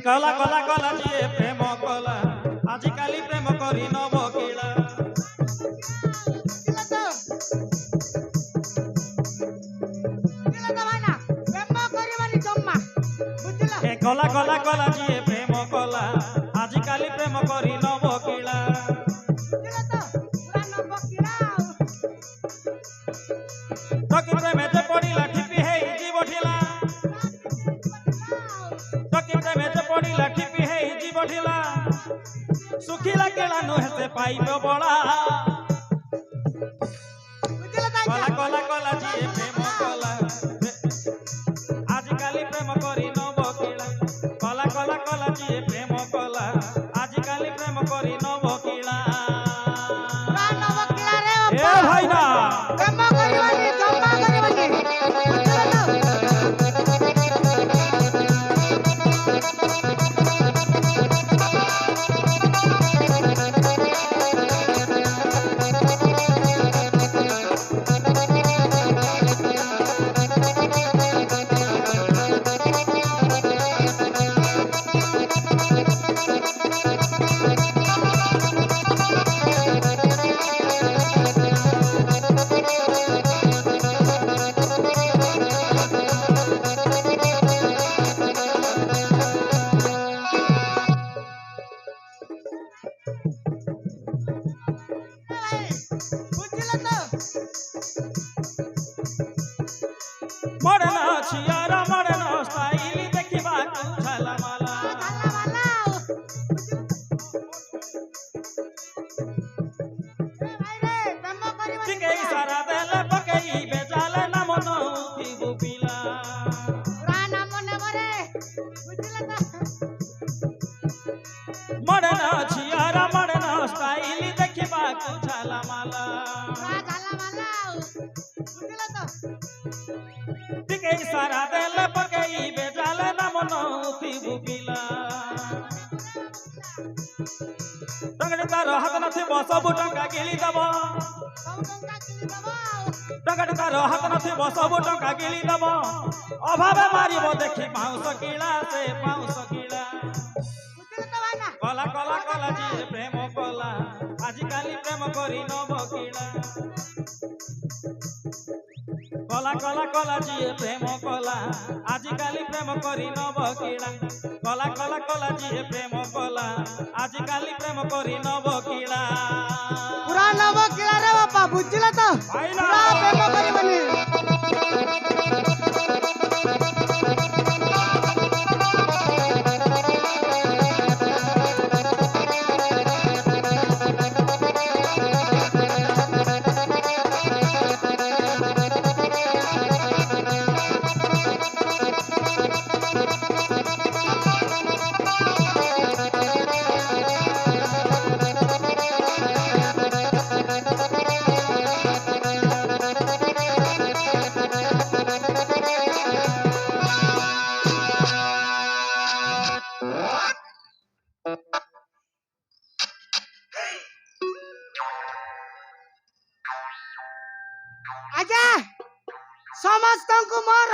কলা কলা কলা দিয়ে প্রেম কলা আজিকালি প্রেম করি নব কিলা কলা কলা কলা দিয়ে প্রেম কলা আজিকালি প্রেম করি নব কিলা তকি প্রেমেতে পড়িলা ঠিপি হেই জীব ঢিলা তকি প্রেমেতে পড়িলা ঠিপি হেই জীব ঢিলা সুখিলা কেলা নহেতে পাইব বড়া কলা কলা কলা দিয়ে প্রেম কলা আজিকালি প্রেম করি নব কিলা কলা কলা কলা দিয়ে প্রেম কলা আজিকালি প্রেম করি নব কিলা এ ভাই না মরণ ছিয়ারা মরণ স্টাইলি দেখিবা ঝালা মালা টিকে ইশারা দেলে পকেই বেজালে না মন উঠিবু পিলা মরণ ছিয়ারা মরণ স্টাইলি দেখিবা ঝালা মালা টিকে ইশারা দেলে পকেই বেজালে না মন উঠিবু পিলা টঙ্গড়ে তার হাত নথিব সবু টঙ্কা গিলি দব টঙ্গড়ে তার হাত নথিব সবু টঙ্কা গিলি দব অভাবে মারিব দেখি পাউস কিলা সে পাউস কিলা কলা কলা কলা দিয়ে প্রেম কলা আজিকালি প্রেম করি নব কিলা কলা কলা কলা দিয়ে প্রেম কলা আজিকালি প্রেম করি নব কিলা কলা কলা কলা দিয়ে প্রেম কলা আজিকালি প্রেম করি নব কিলা পুরা নব কিলা রে বাপা বুঝছিলা তো পুরা প্রেম করিবনি আজা সমস্তଙ୍କୁ ମୋର